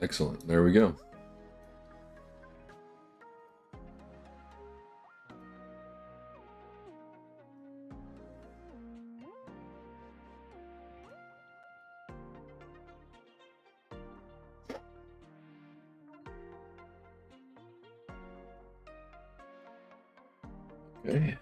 Excellent. There we go. Okay.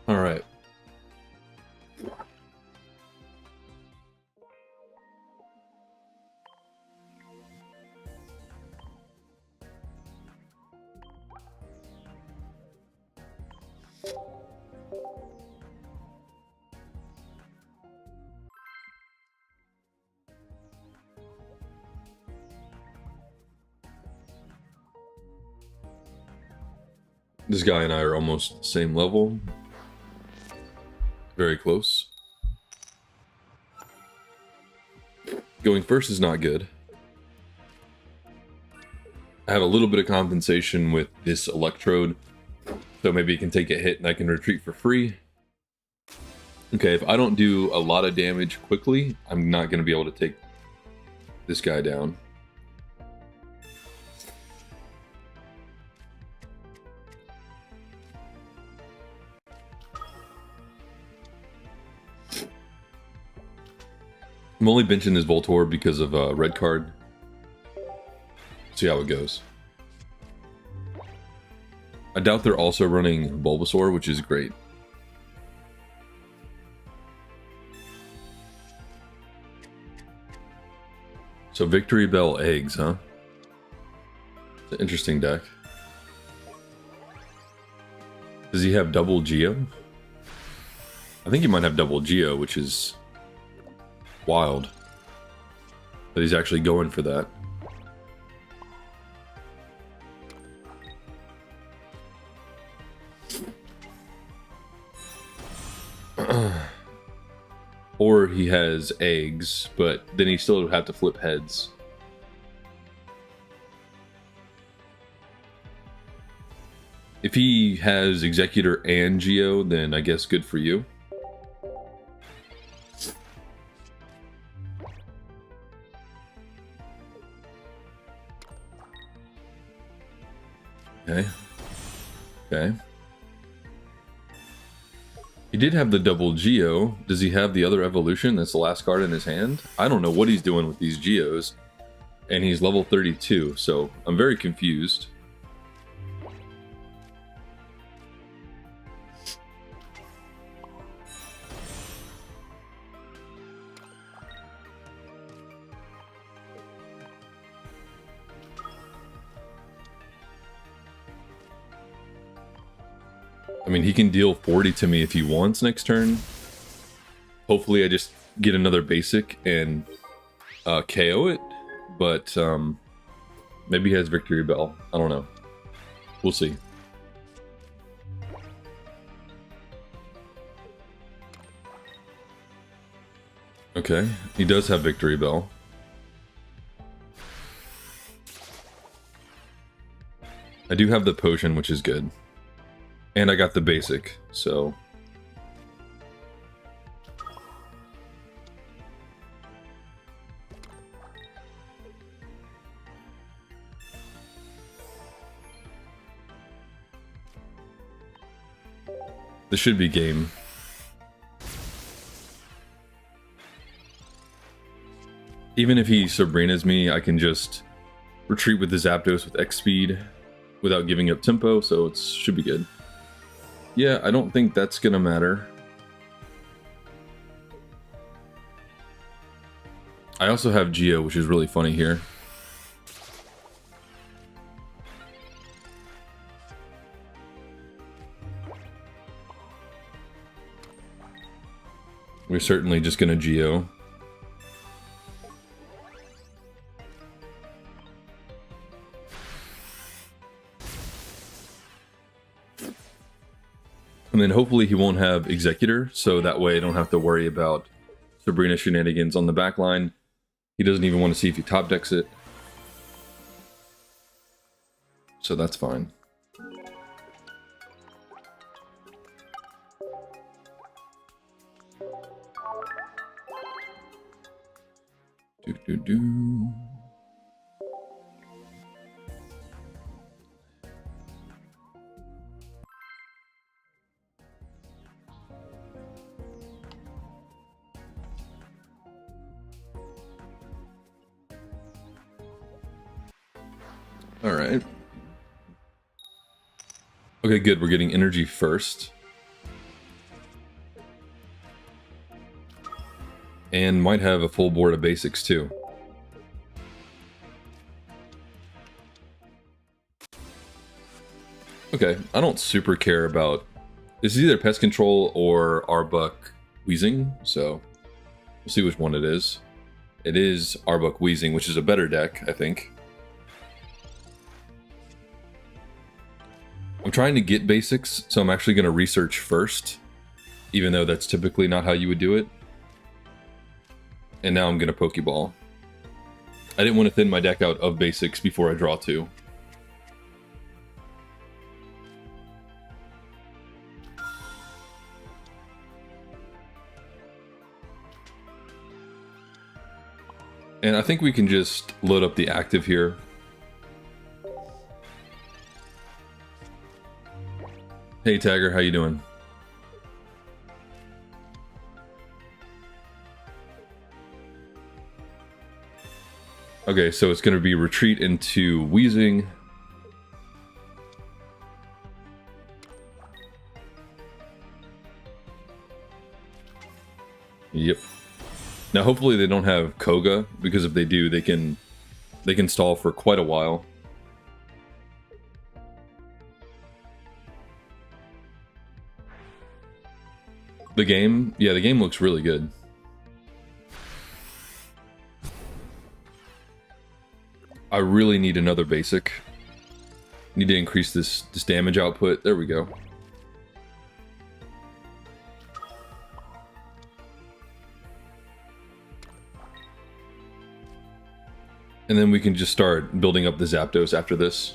All right. This guy and I are almost same level. Very close. Going first is not good. I have a little bit of compensation with this electrode, so maybe it can take a hit and I can retreat for free. Okay, if I don't do a lot of damage quickly, I'm not going to be able to take this guy down. I'm only benching this Voltorb because of a red card. See how it goes. I doubt they're also running Bulbasaur, which is great. So Victory Bell eggs, huh? It's an interesting deck. Does he have double Geo? I think he might have double Geo, which is wild. But he's actually going for that. Or he has eggs, but then he still would have to flip heads. If he has Exeggutor and Geo, then I guess good for you. Okay. Okay. He did have the double Geo. Does he have the other evolution? That's the last card in his hand? I don't know what he's doing with these Geos. And he's level 32, so I'm very confused. I mean, he can deal 40 to me if he wants next turn. Hopefully I just get another basic and KO it. But maybe he has Victory Bell. I don't know. We'll see. Okay, he does have Victory Bell. I do have the potion, which is good. And I got the basic, so... This should be game. Even if he Sabrina's me, I can just retreat with the Zapdos with X speed without giving up tempo, so it should be good. Yeah, I don't think that's gonna matter. I also have Geo, which is really funny here. We're certainly just gonna Geo. And then hopefully he won't have Exeggutor, so that way I don't have to worry about Sabrina shenanigans on the back line. He doesn't even want to see if he top decks it. So that's fine. Do. All right. Okay, good. We're getting energy first. And might have a full board of basics too. Okay, I don't super care about... This is either Pest Control or Arbok-Weezing, so we'll see which one it is. It is Arbok-Weezing, which is a better deck, I think. I'm trying to get basics, so I'm actually going to research first, even though that's typically not how you would do it. And now I'm going to Pokeball. I didn't want to thin my deck out of basics before I draw two. And I think we can just load up the active here. Hey Tagger, how you doing? Okay, so it's going to be retreat into Weezing. Yep. Now hopefully they don't have Koga, because if they do, they can stall for quite a while. The game looks really good. I really need another basic. Need to increase this damage output. There we go. And then we can just start building up the Zapdos after this.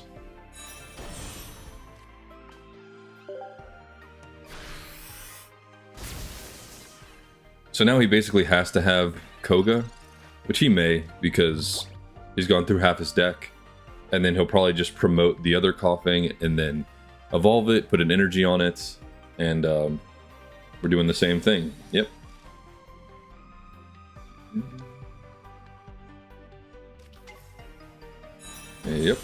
So now he basically has to have Koga, which he may, because he's gone through half his deck. And then he'll probably just promote the other coughing and then evolve it, put an energy on it, and we're doing the same thing. Yep. Yep.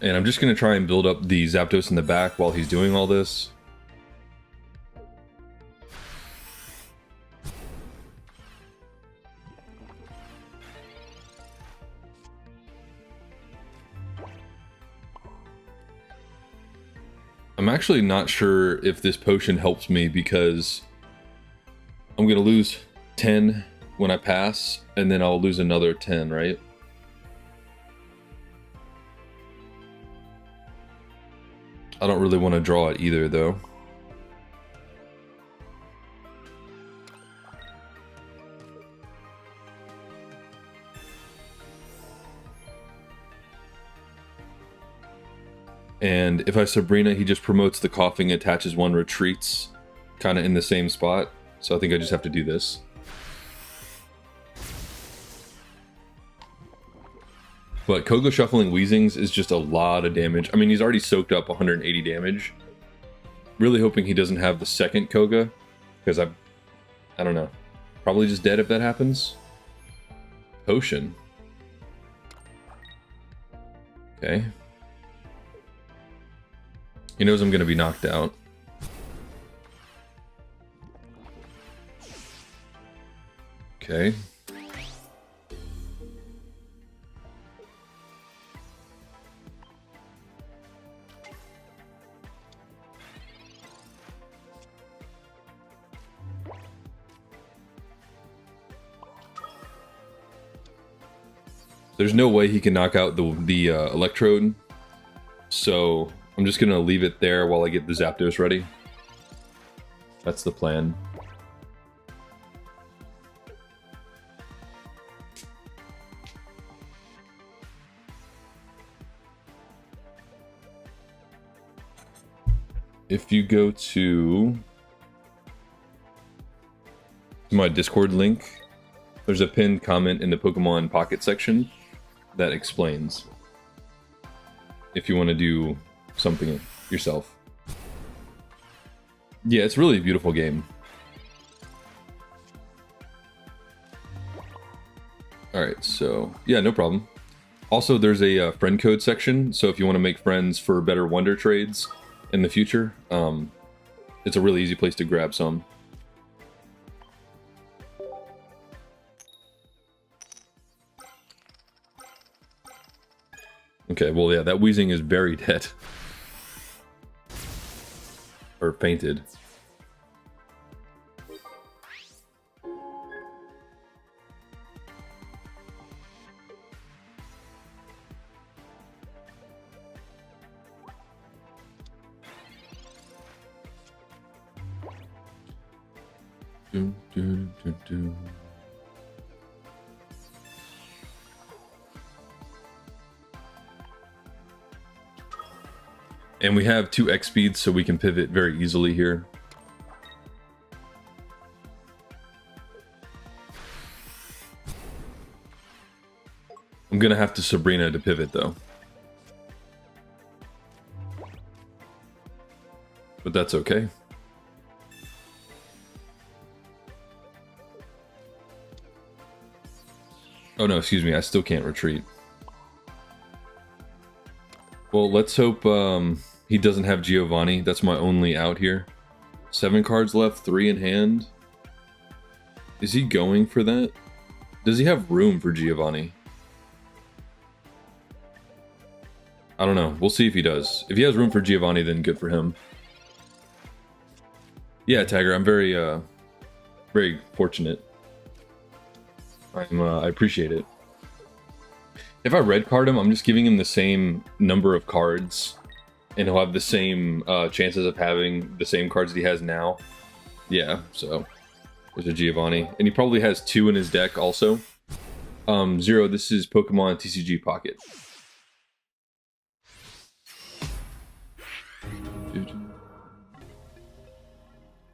And I'm just going to try and build up the Zapdos in the back while he's doing all this. I'm actually not sure if this potion helps me because I'm going to lose 10 when I pass, and then I'll lose another 10, right? I don't really want to draw it either, though. And if I Sabrina, he just promotes the coughing, attaches one, retreats, kind of in the same spot. So I think I just have to do this. But Koga shuffling Weezings is just a lot of damage. I mean, he's already soaked up 180 damage. Really hoping he doesn't have the second Koga, because I don't know. Probably just dead if that happens. Potion. Okay. He knows I'm going to be knocked out. Okay. There's no way he can knock out the electrode So I'm just gonna leave it there while I get the Zapdos ready. That's the plan. If you go to my Discord link, there's a pinned comment in the Pokemon Pocket section that explains if you want to do something yourself. Yeah, it's really a beautiful game. Alright, so yeah, no problem. Also, there's a friend code section, so if you want to make friends for better Wonder trades in the future, it's a really easy place to grab some. Okay, well, yeah, that Weezing is very dead. Or fainted. And we have 2 X speeds, so we can pivot very easily here. I'm gonna have to Sabrina to pivot though. But that's okay. Oh no, excuse me, I still can't retreat. Well, let's hope he doesn't have Giovanni. That's my only out here. 7 cards left, 3 in hand. Is he going for that? Does he have room for Giovanni? I don't know. We'll see if he does. If he has room for Giovanni, then good for him. Yeah, Tiger, I'm very, very fortunate. I appreciate it. If I red card him, I'm just giving him the same number of cards, and he'll have the same chances of having the same cards that he has now. Yeah, so there's a Giovanni, and he probably has 2 in his deck also. Zero, this is Pokemon TCG Pocket.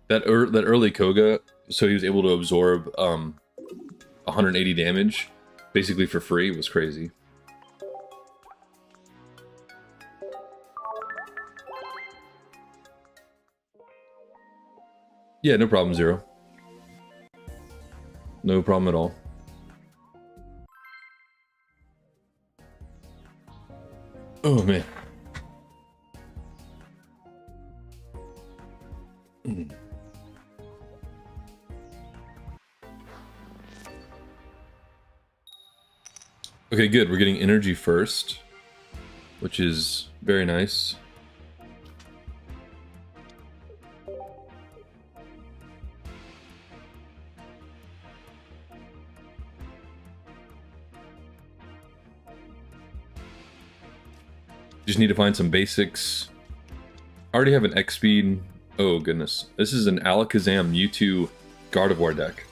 That early Koga, so he was able to absorb 180 damage, basically for free, was crazy. Yeah, no problem, Zero. No problem at all. Oh, man. Okay, good. We're getting energy first, which is very nice. Just need to find some basics. I already have an X speed. Oh goodness. This is an Alakazam-Mewtwo Gardevoir deck.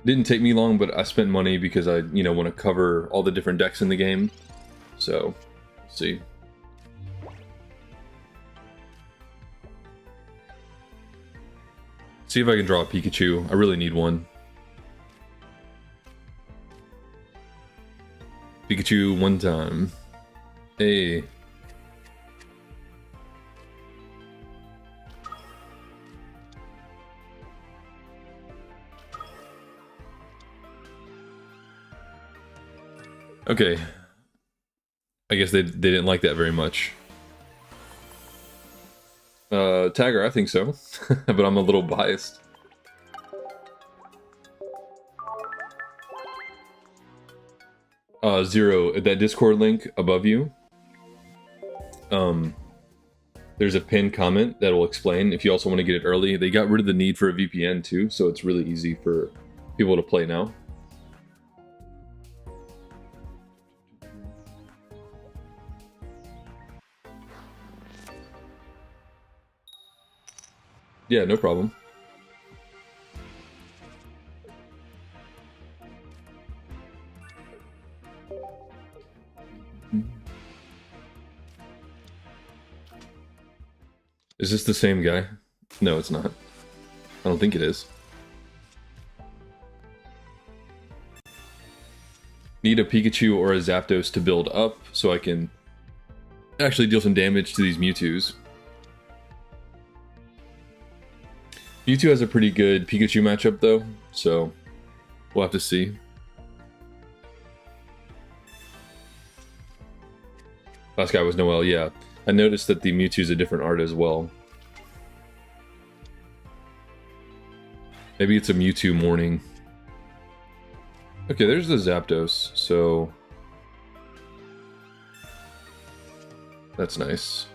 Didn't take me long, but I spent money because I, want to cover all the different decks in the game. So, let's see. See if I can draw a Pikachu. I really need one. Pikachu one time. Hey. Okay. I guess they didn't like that very much. Tagger, I think so. But I'm a little biased. Zero, that Discord link above you. There's a pinned comment that will explain if you also want to get it early. They got rid of the need for a VPN too, so it's really easy for people to play now. Yeah, no problem. Is this the same guy? No, it's not. I don't think it is. Need a Pikachu or a Zapdos to build up so I can actually deal some damage to these Mewtwo's. Mewtwo has a pretty good Pikachu matchup though, so we'll have to see. Last guy was Noel, yeah. I noticed that the Mewtwo's a different art as well. Maybe it's a Mewtwo morning. Okay, there's the Zapdos, so that's nice.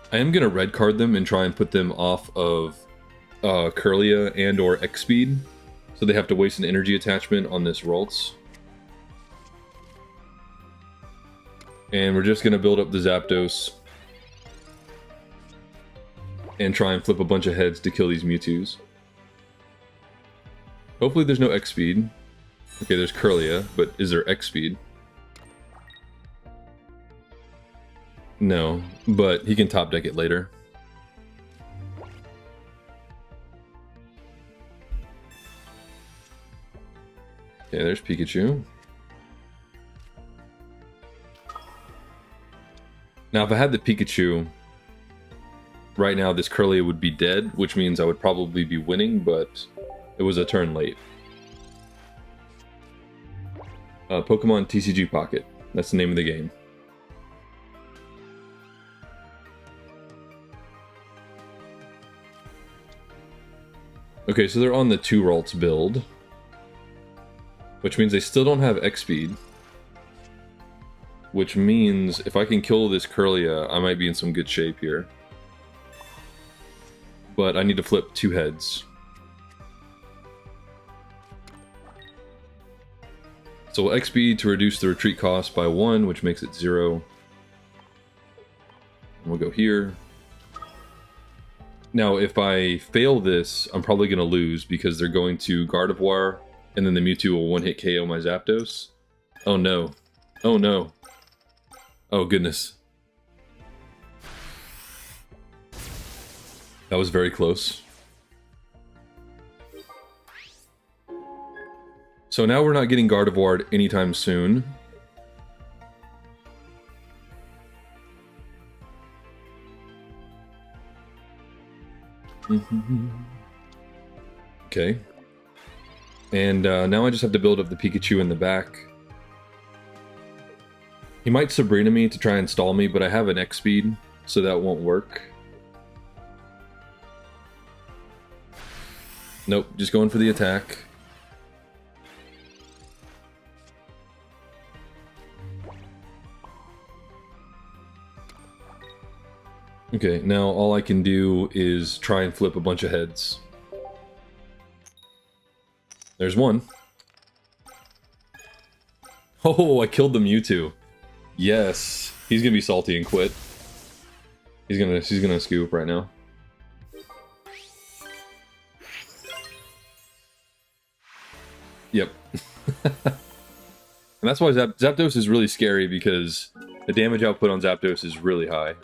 I am gonna red card them and try and put them off of Kirlia and or X-Speed, so they have to waste an energy attachment on this Ralts. And we're just gonna build up the Zapdos and try and flip a bunch of heads to kill these Mewtwo's. Hopefully there's no X-Speed. Okay, there's Kirlia, but is there X-Speed? No, but he can top deck it later. Okay, there's Pikachu. Now, if I had the Pikachu, right now this Kirlia would be dead, which means I would probably be winning, but it was a turn late. Pokemon TCG Pocket. That's the name of the game. Okay, so they're on the 2 Ralts build, which means they still don't have X-Speed. Which means if I can kill this Kirlia, I might be in some good shape here. But I need to flip 2 heads. So we'll X-Speed to reduce the retreat cost by 1, which makes it 0. And we'll go here. Now, if I fail this, I'm probably going to lose because they're going to Gardevoir, and then the Mewtwo will one-hit KO my Zapdos. Oh no. Oh no. Oh goodness. That was very close. So now we're not getting Gardevoir anytime soon. Okay. And now I just have to build up the Pikachu in the back. He might Sabrina me to try and stall me, but I have an X-Speed, so that won't work. Nope, just going for the attack. Okay, now all I can do is try and flip a bunch of heads. There's one. Oh, I killed the Mewtwo. Yes, he's gonna be salty and quit. She's gonna scoop right now. Yep. And that's why Zapdos is really scary, because the damage output on Zapdos is really high.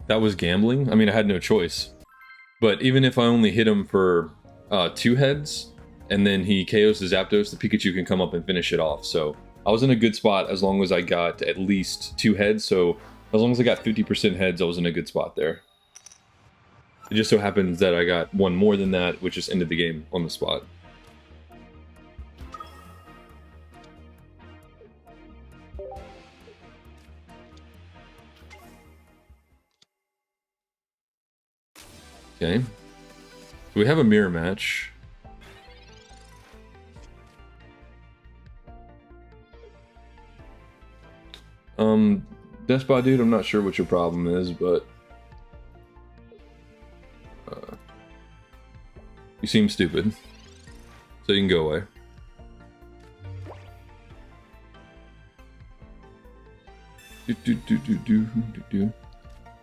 That was gambling. I mean, I had no choice. But even if I only hit him for 2 heads, and then he KOs the Zapdos, the Pikachu can come up and finish it off. So I was in a good spot as long as I got at least 2 heads. So as long as I got 50% heads, I was in a good spot there. It just so happens that I got 1 more than that, which just ended the game on the spot. Okay. So we have a mirror match. Despot dude, I'm not sure what your problem is, but You seem stupid. So you can go away.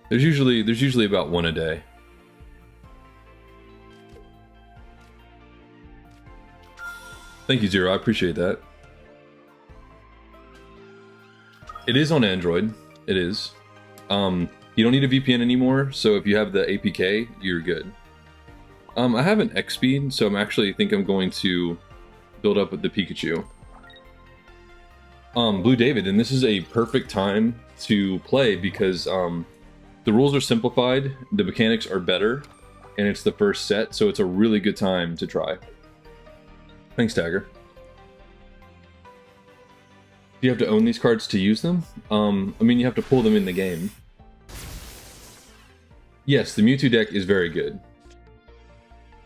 There's usually about one a day. Thank you, Zero. I appreciate that. It is on Android. It is. You don't need a VPN anymore, so if you have the APK, you're good. I have an X speed, so I'm going to build up with the Pikachu. Blue David, and this is a perfect time to play because the rules are simplified, the mechanics are better, and it's the first set, so it's a really good time to try. Thanks, Tagger. Do you have to own these cards to use them? I mean, you have to pull them in the game. Yes, the Mewtwo deck is very good.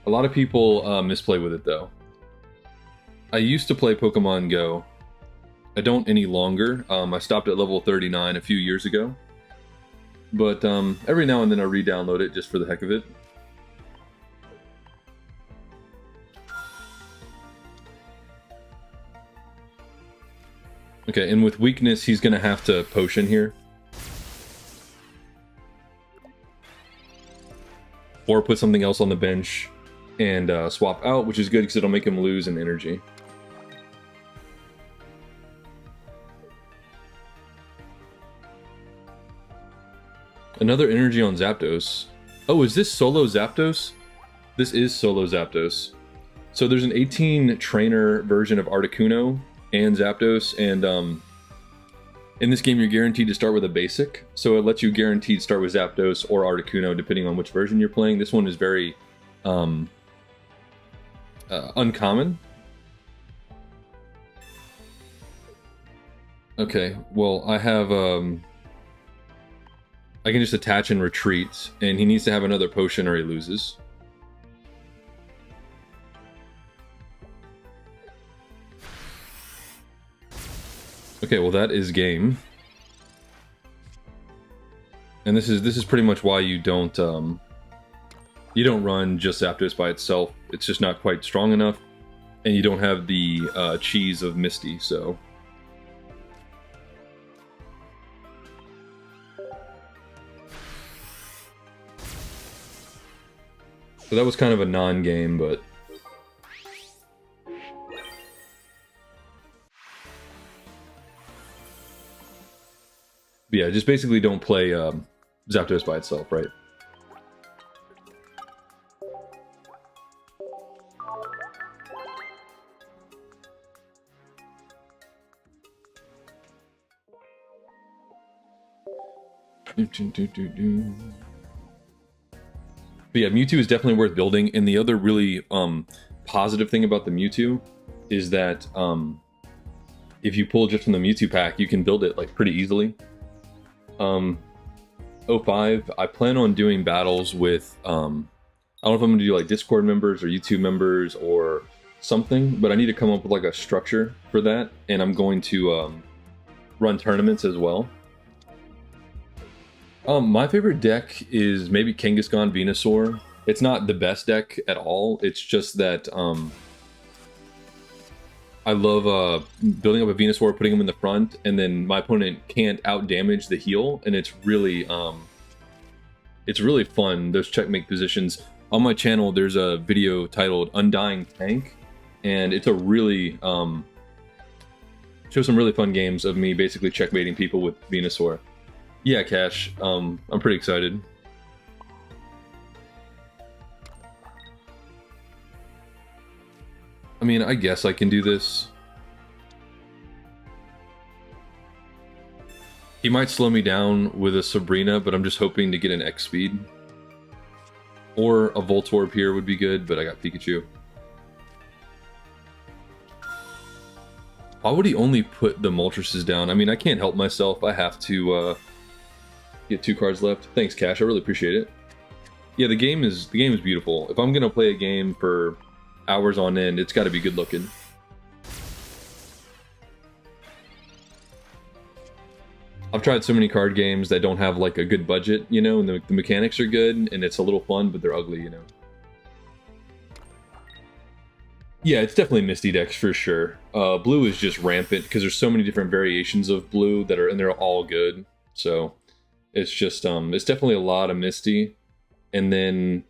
A lot of people misplay with it, though. I used to play Pokemon Go. I don't any longer. I stopped at level 39 a few years ago. But every now and then I re-download it just for the heck of it. Okay, and with weakness, he's going to have to potion here. Or put something else on the bench and swap out, which is good because it'll make him lose in energy. Another energy on Zapdos. Oh, is this solo Zapdos? This is solo Zapdos. So there's an 18 trainer version of Articuno and Zapdos, and in this game you're guaranteed to start with a basic, so it lets you guaranteed start with Zapdos or Articuno depending on which version you're playing. This one is very uncommon. Okay, well I have I can just attach and retreat, and he needs to have another potion or he loses. Okay, well that is game. And this is pretty much why you don't run just Zapdos by itself. It's just not quite strong enough, and you don't have the cheese of Misty, so. So that was kind of a non-game, but... yeah, just basically don't play Zapdos by itself, right? But yeah, Mewtwo is definitely worth building, and the other really positive thing about the Mewtwo is that if you pull just from the Mewtwo pack, you can build it like pretty easily. 05, I plan on doing battles with, I don't know if I'm going to do like Discord members or YouTube members or something, but I need to come up with like a structure for that, and I'm going to run tournaments as well. My favorite deck is maybe Kangaskhan-Venusaur. It's not the best deck at all, it's just that I love building up a Venusaur, putting him in the front, and then my opponent can't out-damage the heal, and it's really fun, those checkmate positions. On my channel, there's a video titled Undying Tank, and it's a really, shows some really fun games of me basically checkmating people with Venusaur. Yeah, Cash, I'm pretty excited. I mean, I guess I can do this. He might slow me down with a Sabrina, but I'm just hoping to get an X speed. Or a Voltorb here would be good, but I got Pikachu. Why would he only put the Moltres down? I mean, I can't help myself. I have to get 2 cards left. Thanks, Cash. I really appreciate it. Yeah, the game is beautiful. If I'm gonna play a game for hours on end, it's got to be good looking. I've tried so many card games that don't have like a good budget, you know, and the mechanics are good and it's a little fun, but they're ugly, you know. Yeah, it's definitely Misty decks for sure. Blue is just rampant because there's so many different variations of blue that are, and they're all good. So it's just, it's definitely a lot of Misty. And then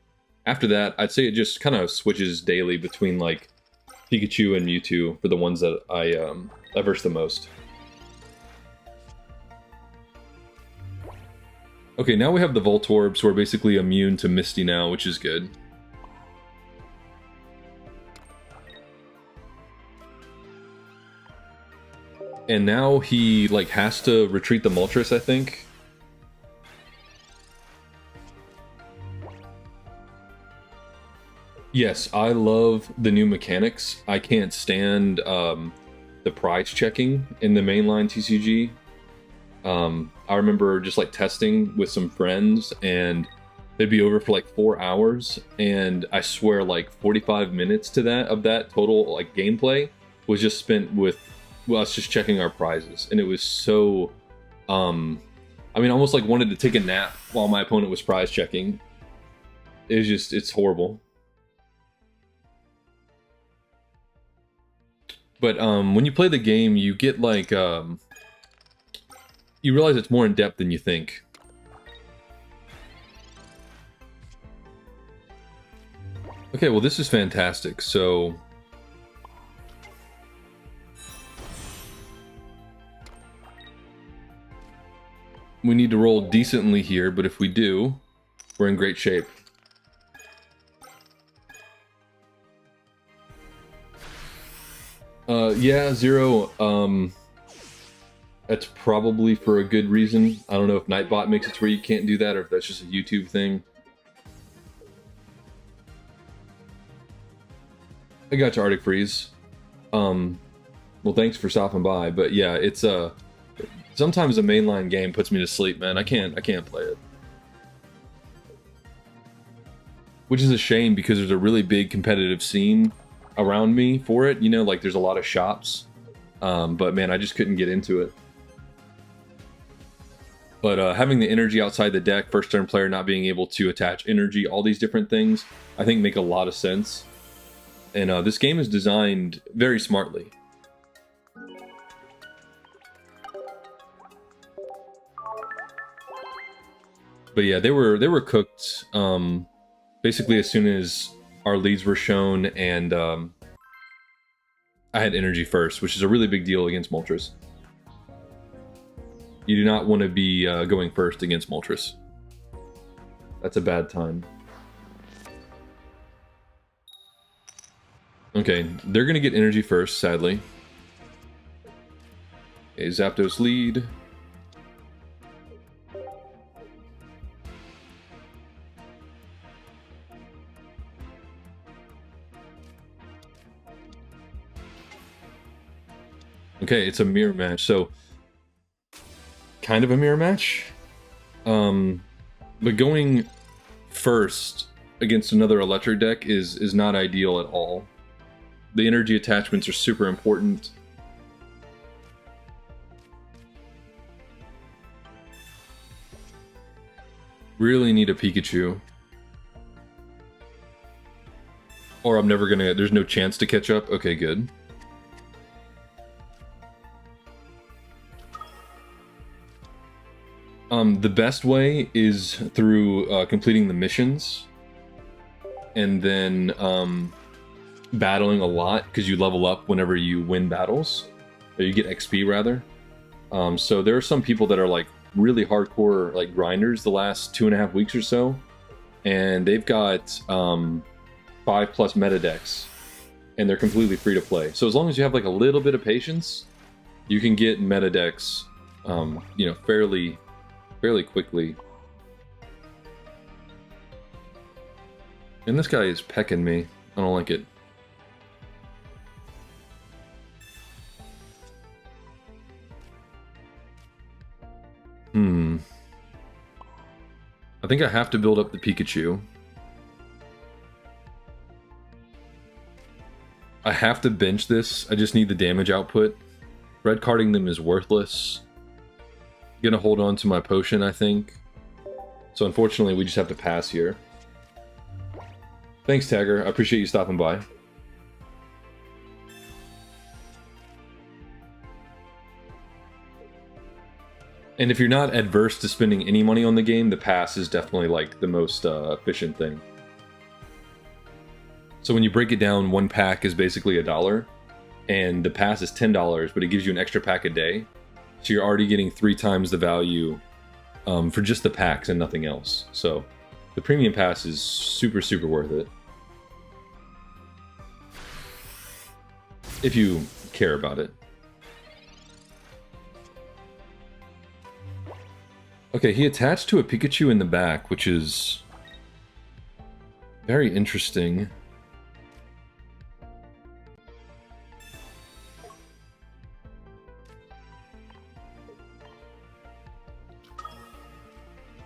after that, I'd say it just kind of switches daily between like Pikachu and Mewtwo for the ones that I verse the most. Okay, now we have the Voltorb, so we're basically immune to Misty now, which is good. And now he, like, has to retreat the Moltres, I think. Yes, I love the new mechanics. I can't stand the prize checking in the mainline TCG. I remember just, like, testing with some friends, and they'd be over for, like, 4 hours, and I swear, like, 45 minutes to that, of that total, like, gameplay was just spent with us just checking our prizes, and it was so, I mean, I almost like wanted to take a nap while my opponent was prize checking. It was just, it's horrible. But when you play the game, you get like, you realize it's more in depth than you think. Okay, well this is fantastic. So we need to roll decently here, but if we do, we're in great shape. Yeah, Zero, that's probably for a good reason. I don't know if Nightbot makes it to where you can't do that, or if that's just a YouTube thing. I got you, Arctic Freeze. Well, thanks for stopping by, but yeah, it's sometimes a mainline game puts me to sleep, man. I can't play it. Which is a shame because there's a really big competitive scene around me for it, you know, like there's a lot of shops. But man, I just couldn't get into it. But having the energy outside the deck, first turn player not being able to attach energy, all these different things, I think make a lot of sense. And this game is designed very smartly. But yeah, they were cooked basically as soon as our leads were shown, and I had energy first, which is a really big deal against Moltres. You do not want to be going first against Moltres. That's a bad time. Okay, they're going to get energy first, sadly. Okay, Zapdos lead. Okay, it's a mirror match, so kind of a mirror match. But going first against another electric deck is not ideal at all. The energy attachments are super important. Really need a Pikachu. Or I'm never gonna, there's no chance to catch up. Okay, good. The best way is through completing the missions, and then battling a lot, because you level up whenever you win battles, or you get XP rather. So there are some people that are like really hardcore like grinders the last 2.5 weeks or so, and they've got 5+ meta decks, and they're completely free to play. So as long as you have like a little bit of patience, you can get meta decks, you know, fairly quickly. And this guy is pecking me. I don't like it. I think I have to build up the Pikachu. I have to bench this. I just need the damage output. Red carding them is worthless. Gonna hold on to my potion, I think. So unfortunately, we just have to pass here. Thanks, Tagger. I appreciate you stopping by. And if you're not adverse to spending any money on the game, the pass is definitely like the most efficient thing. So when you break it down, one pack is basically $1, and the pass is $10, but it gives you an extra pack a day. So you're already getting 3 times the value for just the packs and nothing else. So the premium pass is super, super worth it. If you care about it. Okay, he attached to a Pikachu in the back, which is very interesting.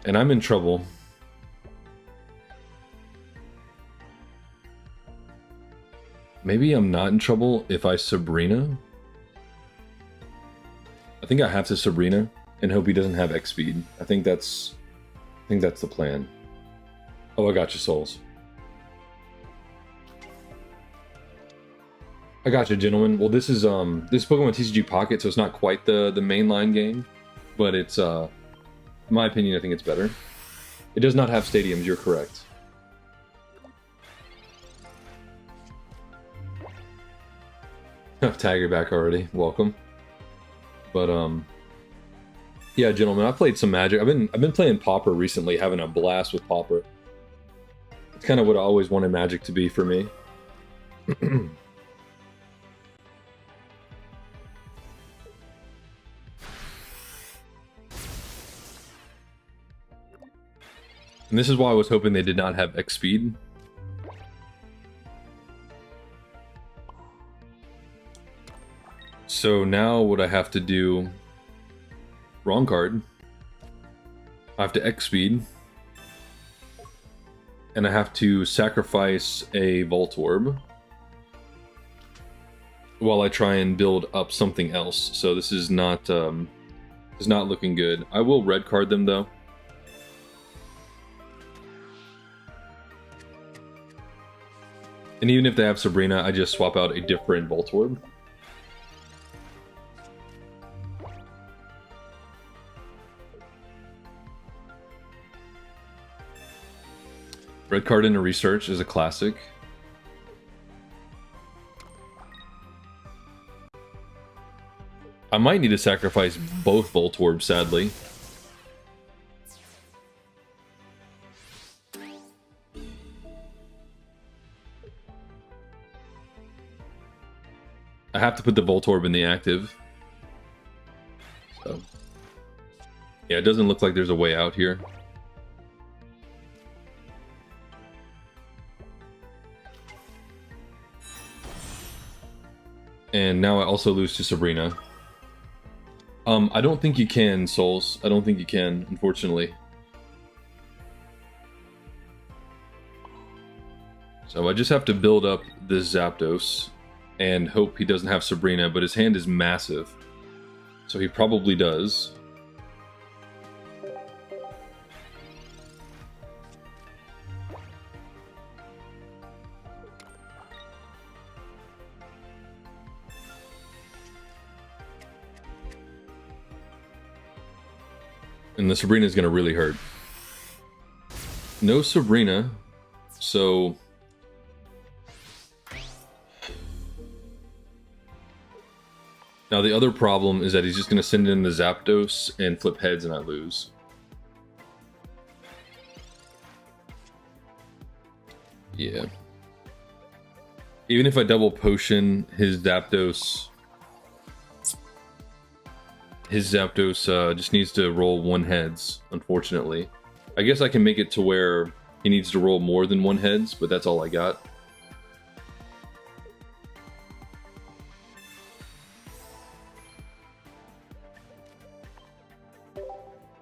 And I'm in trouble. Maybe I'm not in trouble if I Sabrina. I think I have to Sabrina and hope he doesn't have X speed. I think that's the plan. Oh, I got you, Souls. I got you, gentlemen. Well, this is Pokemon TCG Pocket, so it's not quite the mainline game, but it's in my opinion, I think it's better. It does not have stadiums. You're correct. Tiger back already. Welcome. But yeah, gentlemen, I played some Magic. I've been playing Pauper recently, having a blast with Pauper. It's kind of what I always wanted Magic to be for me. And this is why I was hoping they did not have X speed. So now what I have to do... Wrong card. I have to X speed. And I have to sacrifice a Voltorb while I try and build up something else. So this is not looking good. I will red card them though. And even if they have Sabrina, I just swap out a different Voltorb. Red card into research is a classic. I might need to sacrifice both Voltorbs, sadly. I have to put the Voltorb in the active. So, yeah, it doesn't look like there's a way out here. And now I also lose to Sabrina. I don't think you can, Souls. I don't think you can, unfortunately. So I just have to build up this Zapdos and hope he doesn't have Sabrina, but his hand is massive. So he probably does. And the Sabrina is going to really hurt. No Sabrina, so... Now the other problem is that he's just going to send in the Zapdos and flip heads and I lose. Yeah. Even if I double potion his Zapdos... His Zapdos just needs to roll 1 heads, unfortunately. I guess I can make it to where he needs to roll more than 1 heads, but that's all I got.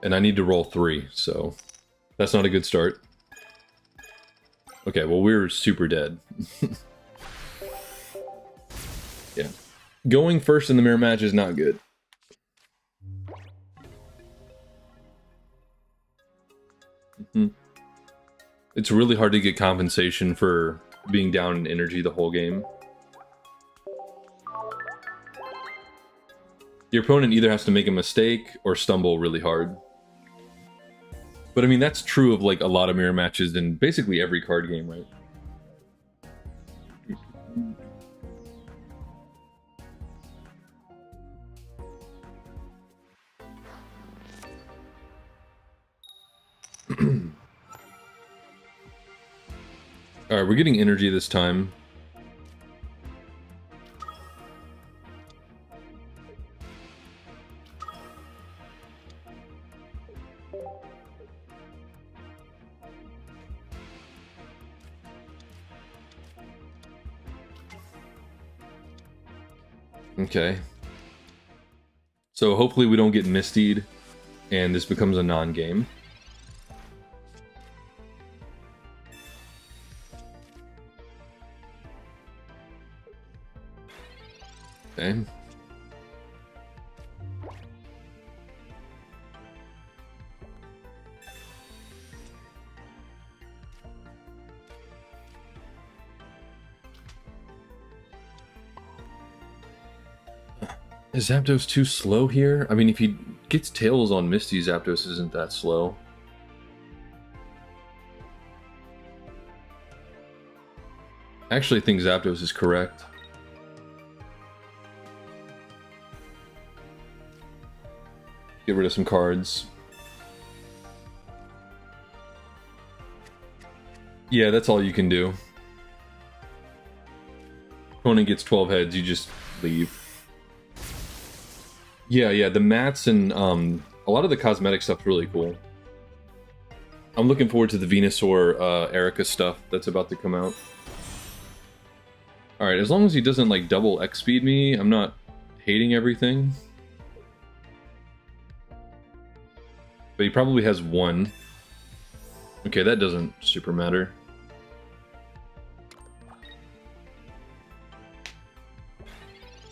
And I need to roll 3, so that's not a good start. Okay, well, we're super dead. Yeah. Going first in the mirror match is not good. It's really hard to get compensation for being down in energy the whole game. Your opponent either has to make a mistake or stumble really hard. But I mean, that's true of like a lot of mirror matches in basically every card game, right? Alright, we're getting energy this time. Okay. So hopefully we don't get Misty'd and this becomes a non-game. Okay. Is Zapdos too slow here? I mean, if he gets tails on Misty, Zapdos isn't that slow. I actually think Zapdos is correct. Get rid of some cards. Yeah, that's all you can do. Opponent gets 12 heads, you just leave. Yeah, the mats and a lot of the cosmetic stuff's really cool. I'm looking forward to the Venusaur Erica stuff that's about to come out. Alright, as long as he doesn't like double X speed me, I'm not hating everything. But he probably has one. Okay, that doesn't super matter.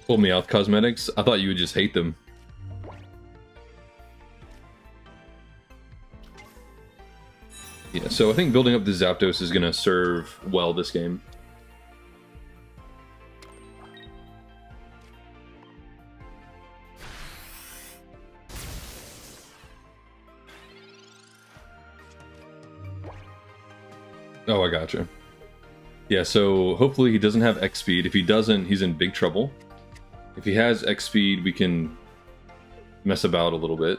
Pull me out cosmetics? I thought you would just hate them. Yeah, so I think building up the Zapdos is going to serve well this game. Oh, I gotcha. Yeah, so hopefully he doesn't have X speed. If he doesn't, he's in big trouble. If he has X speed, we can mess about a little bit.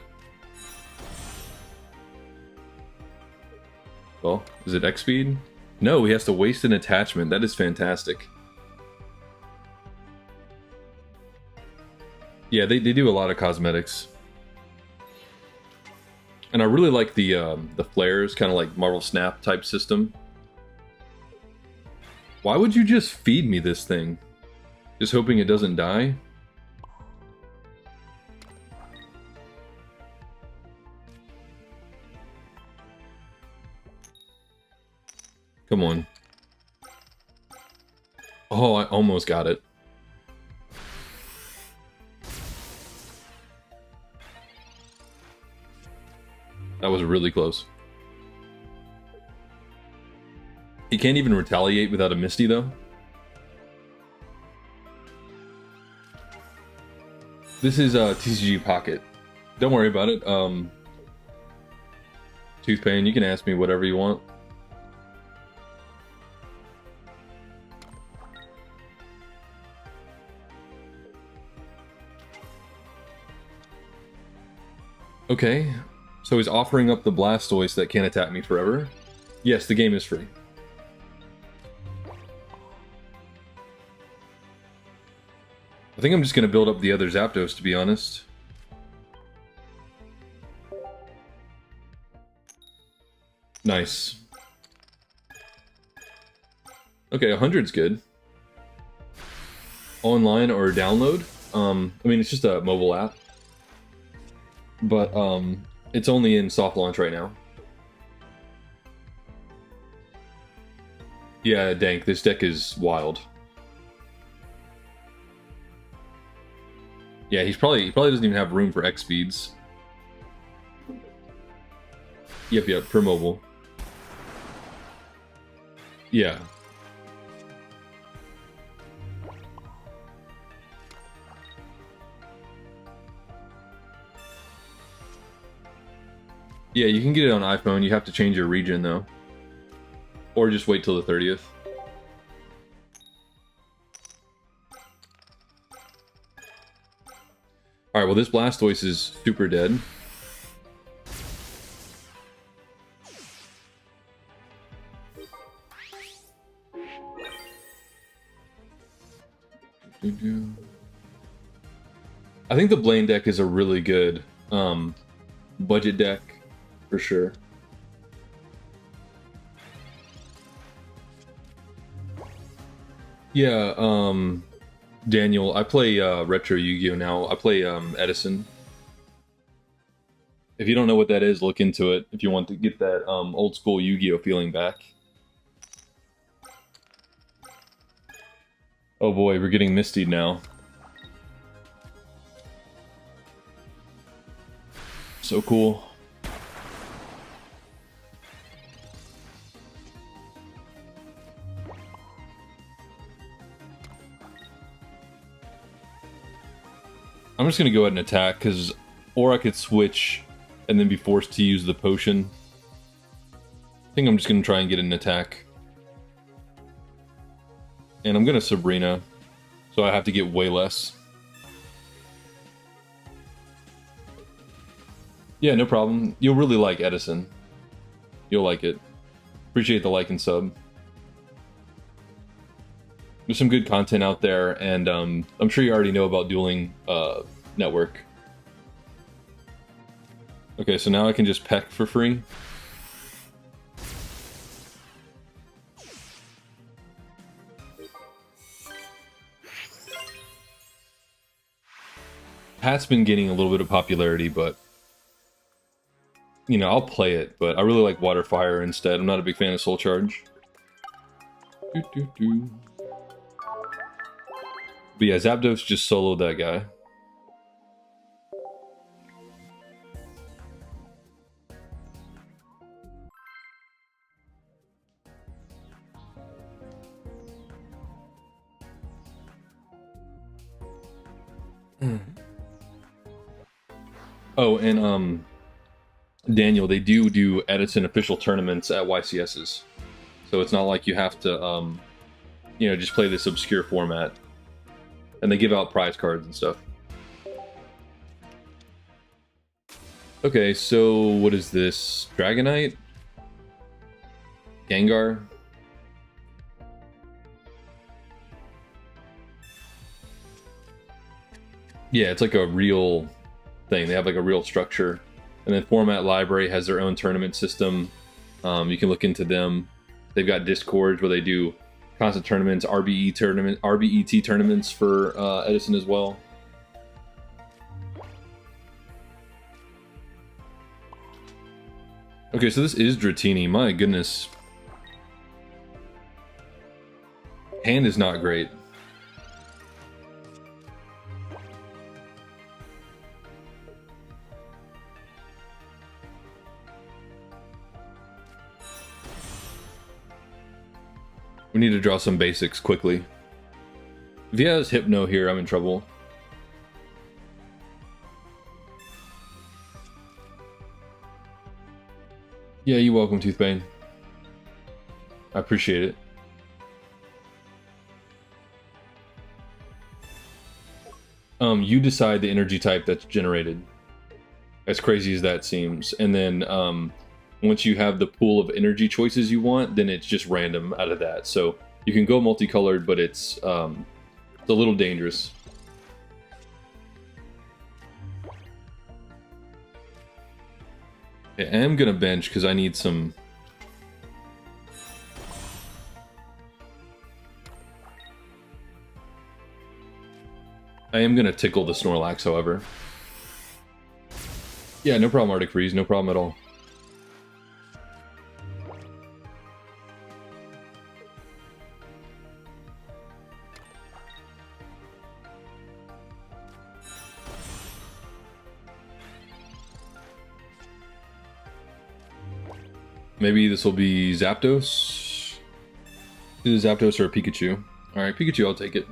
Well, is it X speed? No, he has to waste an attachment. That is fantastic. Yeah, they do a lot of cosmetics. And I really like the flares, kind of like Marvel Snap type system. Why would you just feed me this thing? Just hoping it doesn't die? Come on. Oh, I almost got it. That was really close. He can't even retaliate without a Misty, though. This is TCG Pocket. Don't worry about it. Tooth pain, you can ask me whatever you want. Okay, so he's offering up the Blastoise that can't attack me forever. Yes, the game is free. I think I'm just going to build up the other Zapdos, to be honest. Nice. Okay, 100's good. Online or download? I mean, it's just a mobile app. But, it's only in soft launch right now. Yeah, Dank, this deck is wild. Yeah, he probably doesn't even have room for X speeds. Yep, per mobile. Yeah. Yeah, you can get it on iPhone. You have to change your region though, or just wait till the 30th. All right. Well, this Blastoise is super dead. I think the Blaine deck is a really good budget deck for sure. Yeah, Daniel, I play Retro Yu-Gi-Oh! Now. I play Edison. If you don't know what that is, look into it if you want to get that old school Yu-Gi-Oh! Feeling back. Oh boy, we're getting Misty now. So cool. I'm just gonna go ahead and attack, or I could switch and then be forced to use the potion. I think I'm just gonna try and get an attack. And I'm gonna Sabrina, so I have to get way less. Yeah, no problem. You'll really like Edison. You'll like it. Appreciate the like and sub. There's some good content out there, and I'm sure you already know about Dueling Network. Okay, so now I can just peck for free. Pat's been gaining a little bit of popularity, but you know, I'll play it, but I really like Water Fire instead. I'm not a big fan of Soul Charge. But yeah, Zapdos just soloed that guy. Oh, and Daniel, they do Edison official tournaments at YCS's, so it's not like you have to you know, just play this obscure format. And they give out prize cards and stuff. Okay, so what is this? Dragonite? Gengar? Yeah, it's like a real thing. They have like a real structure. And then Format Library has their own tournament system. You can look into them. They've got Discords where they do constant tournaments, RBET tournaments for Edison as well. Okay, so this is Dratini. My goodness. Hand is not great. We need to draw some basics quickly. If he has Hypno here, I'm in trouble. Yeah, you're welcome, Toothbane. I appreciate it. You decide the energy type that's generated. As crazy as that seems. And then once you have the pool of energy choices you want, then it's just random out of that. So you can go multicolored, but it's a little dangerous. I am gonna bench because I need some. I am gonna tickle the Snorlax, however. Yeah, no problem, Arctic Freeze, no problem at all. Maybe this will be Zapdos. Is it Zapdos or a Pikachu? Alright, Pikachu, I'll take it.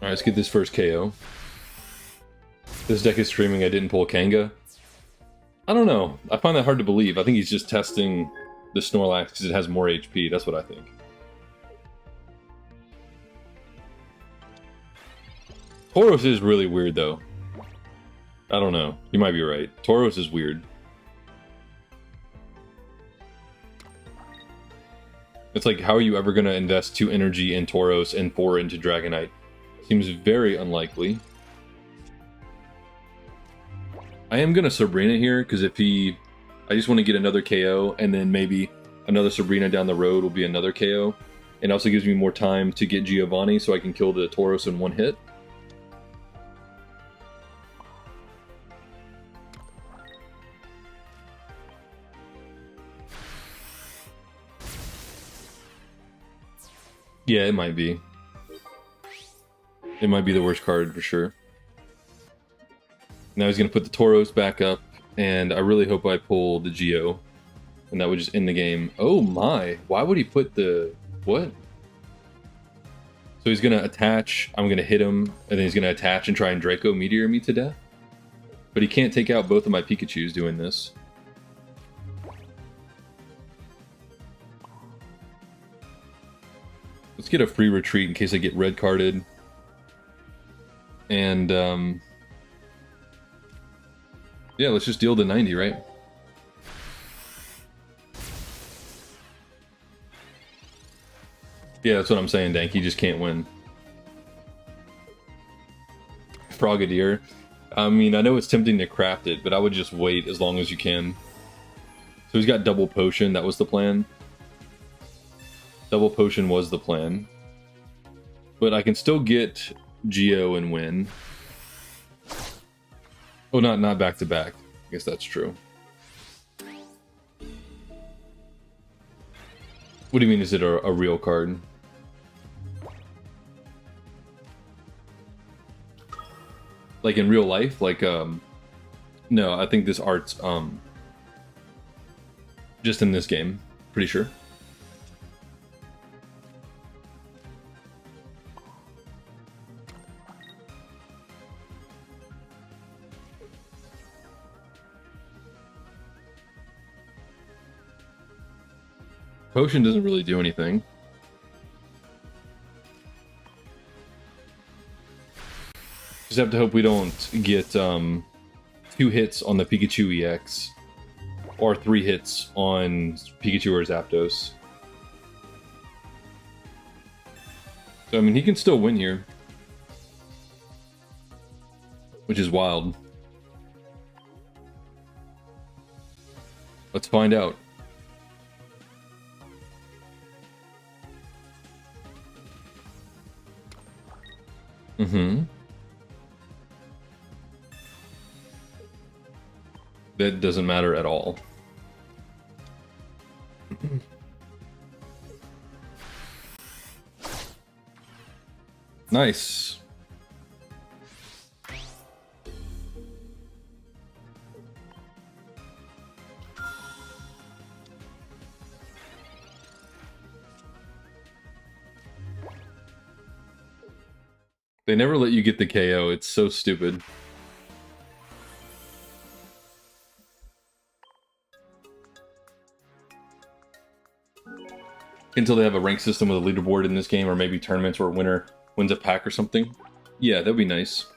Alright, let's get this first KO. This deck is screaming I didn't pull Kanga. I don't know. I find that hard to believe. I think he's just testing the Snorlax because it has more HP. That's what I think. Tauros is really weird, though. I don't know. You might be right. Tauros is weird. It's like, how are you ever going to invest 2 energy in Tauros and 4 into Dragonite? Seems very unlikely. I am going to Sabrina here, because if he... I just want to get another KO, and then maybe another Sabrina down the road will be another KO. It also gives me more time to get Giovanni, so I can kill the Tauros in 1 hit. Yeah, it might be. It might be the worst card for sure. Now he's going to put the Tauros back up, and I really hope I pull the Geo, and that would just end the game. Oh my, why would he put the... what? So he's going to attach, I'm going to hit him, and then he's going to attach and try and Draco Meteor me to death? But he can't take out both of my Pikachus doing this. Let's get a free retreat in case I get red carded. And, yeah, let's just deal the 90, right? Yeah, that's what I'm saying, Dank. He just can't win. Frogadier. I mean, I know it's tempting to craft it, but I would just wait as long as you can. So he's got double potion. That was the plan. Double potion was the plan. But I can still get Geo and win. Oh, not back to back. I guess that's true. What do you mean, is it a real card? Like in real life? Like, no, I think this art's, just in this game. Pretty sure. Potion doesn't really do anything. Just have to hope we don't get 2 hits on the Pikachu EX. Or 3 hits on Pikachu or Zapdos. So, I mean, he can still win here. Which is wild. Let's find out. That doesn't matter at all. Nice. They never let you get the KO. It's so stupid. Until they have a rank system with a leaderboard in this game, or maybe tournaments where a winner wins a pack or something. Yeah, that'd be nice.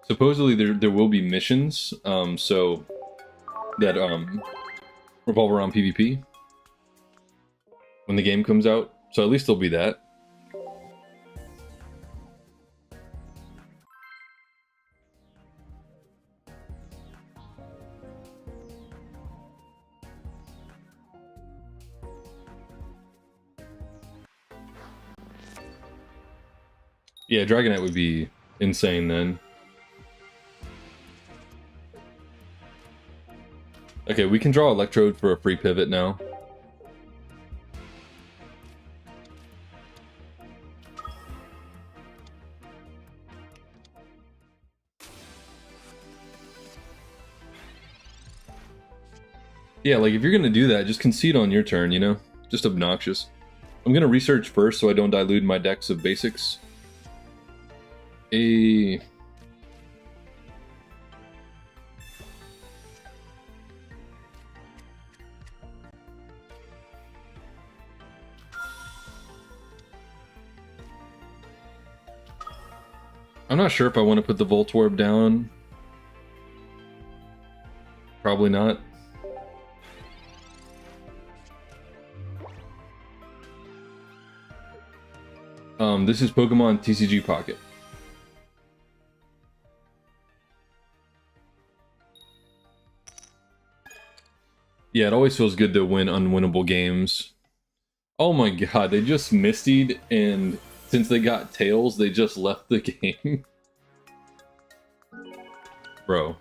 Supposedly there will be missions, so that revolve around PvP when the game comes out. So at least there'll be that. Yeah, Dragonite would be insane then. Okay, we can draw Electrode for a free pivot now. Yeah, like if you're gonna do that, just concede on your turn, you know? Just obnoxious. I'm gonna research first so I don't dilute my decks of basics. a... I'm not sure if I want to put the Voltorb down. Probably not. This is Pokemon TCG Pocket. Yeah, it always feels good to win unwinnable games. Oh my god, they just Mistied, and since they got Tails, they just left the game. Bro.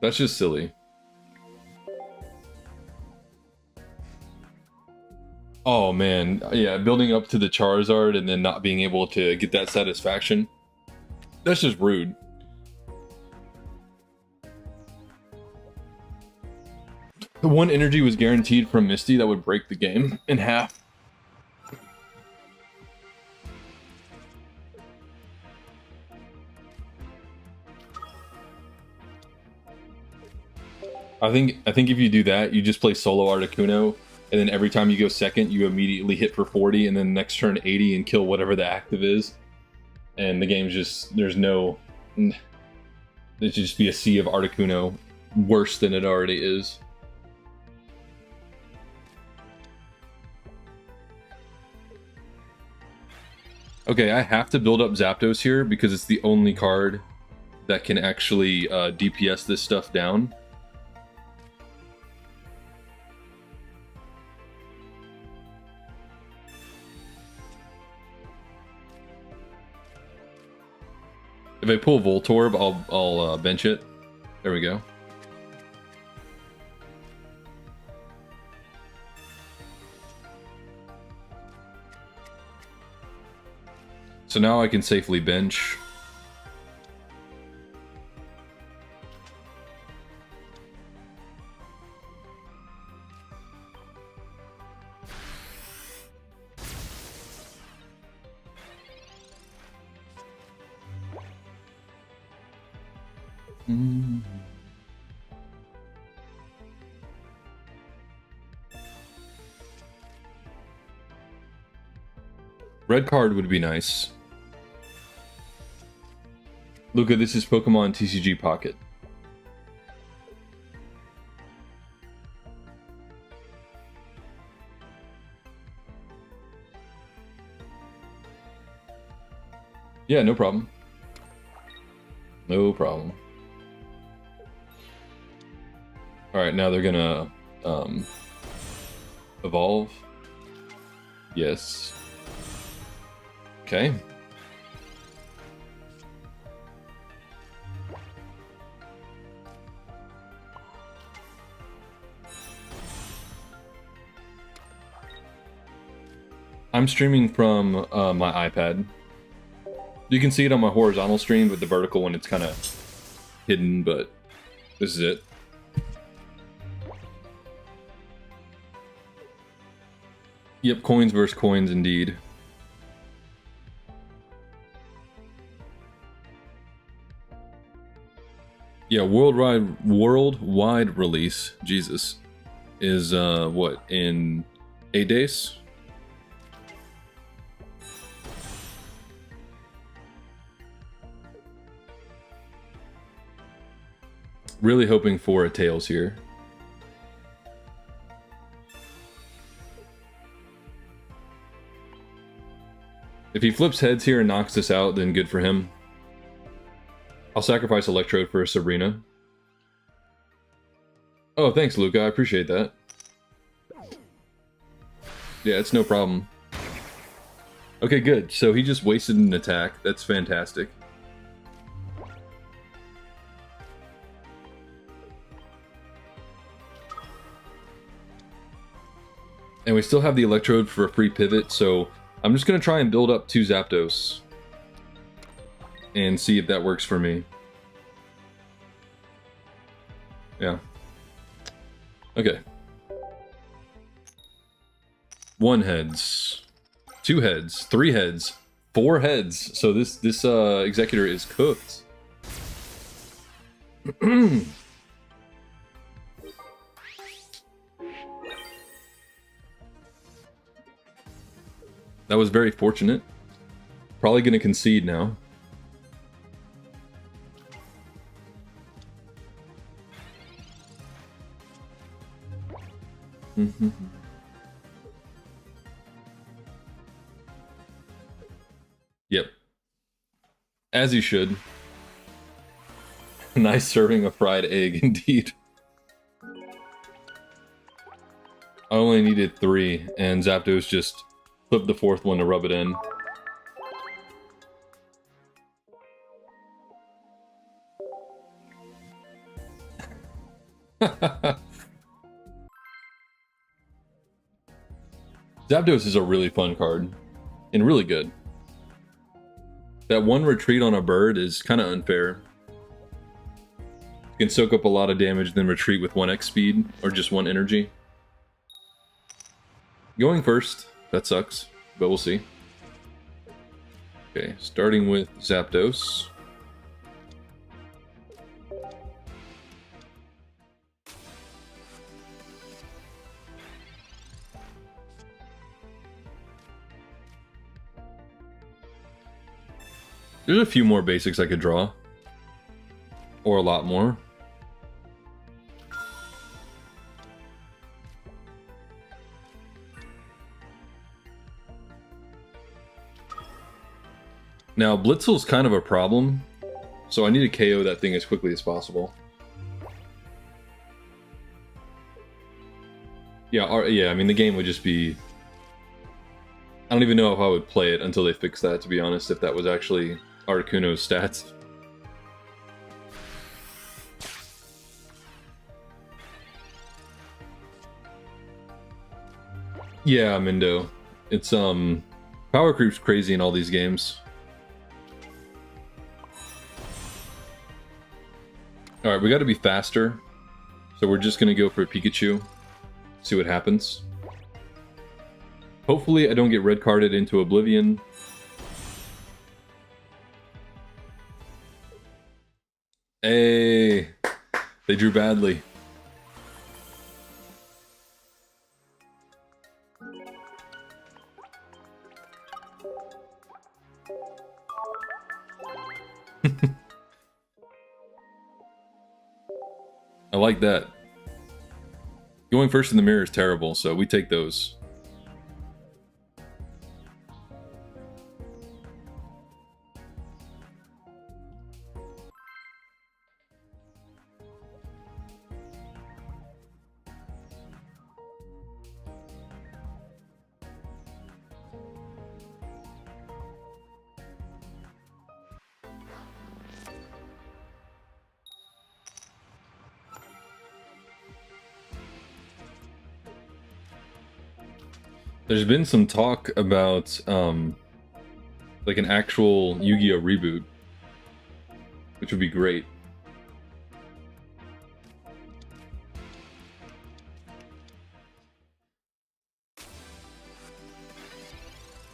That's just silly. Oh man, yeah, building up to the Charizard and then not being able to get that satisfaction. That's just rude. The one energy was guaranteed from Misty that would break the game in half. I think if you do that, you just play solo Articuno, and then every time you go second, you immediately hit for 40, and then next turn 80 and kill whatever the active is. And the game's just, there's no... It should just be a sea of Articuno, worse than it already is. Okay, I have to build up Zapdos here because it's the only card that can actually DPS this stuff down. If I pull Voltorb, I'll bench it. There we go. So now I can safely bench. Red card would be nice. Luca, this is Pokemon TCG Pocket. Yeah, no problem. No problem. Alright, now they're gonna evolve. Yes. Okay. I'm streaming from my iPad. You can see it on my horizontal stream, but the vertical one, it's kind of hidden, but this is it. Yep, coins versus coins indeed. Yeah, worldwide release, Jesus, is what, in 8 days? Really hoping for a Tails here. If he flips heads here and knocks this out, then good for him. I'll sacrifice Electrode for Sabrina. Oh, thanks, Luca. I appreciate that. Yeah, it's no problem. Okay, good. So he just wasted an attack. That's fantastic. And we still have the Electrode for a free pivot, so I'm just going to try and build up 2 Zapdos. And see if that works for me. Yeah. Okay. 1 heads, 2 heads, 3 heads, 4 heads. So this Exeggutor is cooked. That was very fortunate. Probably going to concede now. Yep. As you should. Nice serving of fried egg, indeed. I only needed 3, and Zapdos just flipped the 4th one to rub it in. Zapdos is a really fun card, and really good. That 1 retreat on a bird is kind of unfair. You can soak up a lot of damage, then retreat with 1x speed, or just 1 energy. Going first, that sucks, but we'll see. Okay, starting with Zapdos. There's a few more basics I could draw. Or a lot more. Now, Blitzle's kind of a problem, so I need to KO that thing as quickly as possible. Yeah, I mean, the game would just be... I don't even know if I would play it until they fix that, to be honest, if that was actually Articuno's stats. Yeah, Mindo. It's, power creep's crazy in all these games. Alright, we gotta be faster. So we're just gonna go for Pikachu. See what happens. Hopefully I don't get red carded into Oblivion. Hey! They drew badly. I like that. Going first in the mirror is terrible, so we take those. There's been some talk about like an actual Yu-Gi-Oh reboot, which would be great.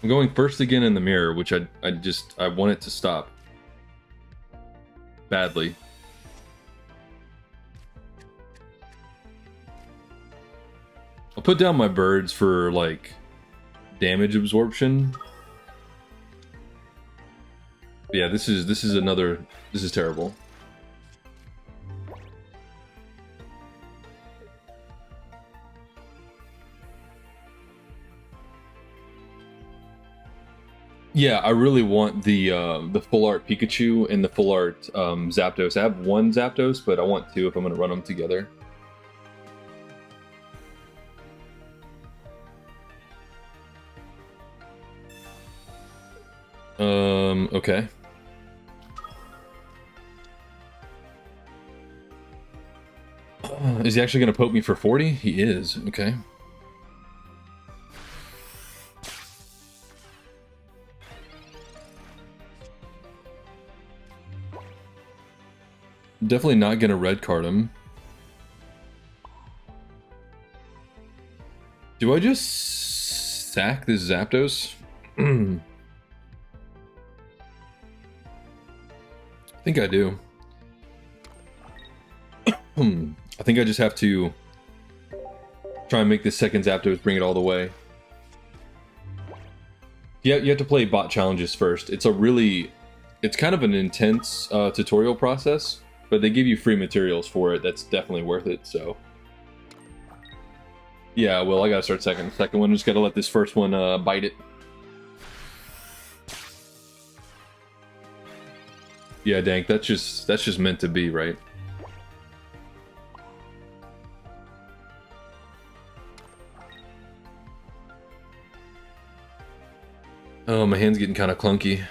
I'm going first again in the mirror, which I want it to stop badly. I'll put down my birds for like damage absorption. Yeah, this is terrible. Yeah, I really want the full art Pikachu and the full art Zapdos. I have 1 Zapdos, but I want 2 if I'm gonna run them together. Okay. Is he actually going to poke me for 40? He is. Okay. Definitely not going to red card him. Do I just sack this Zapdos? I think I do. I think I just have to try and make this second Zapdos bring it all the way. Yeah, you have to play bot challenges first. It's kind of an intense tutorial process, but they give you free materials for it. That's definitely worth it, so. Yeah, well, I gotta start second. Second one, just gotta let this first one bite it. Yeah, Dank, that's just meant to be, right? Oh, my hand's getting kind of clunky.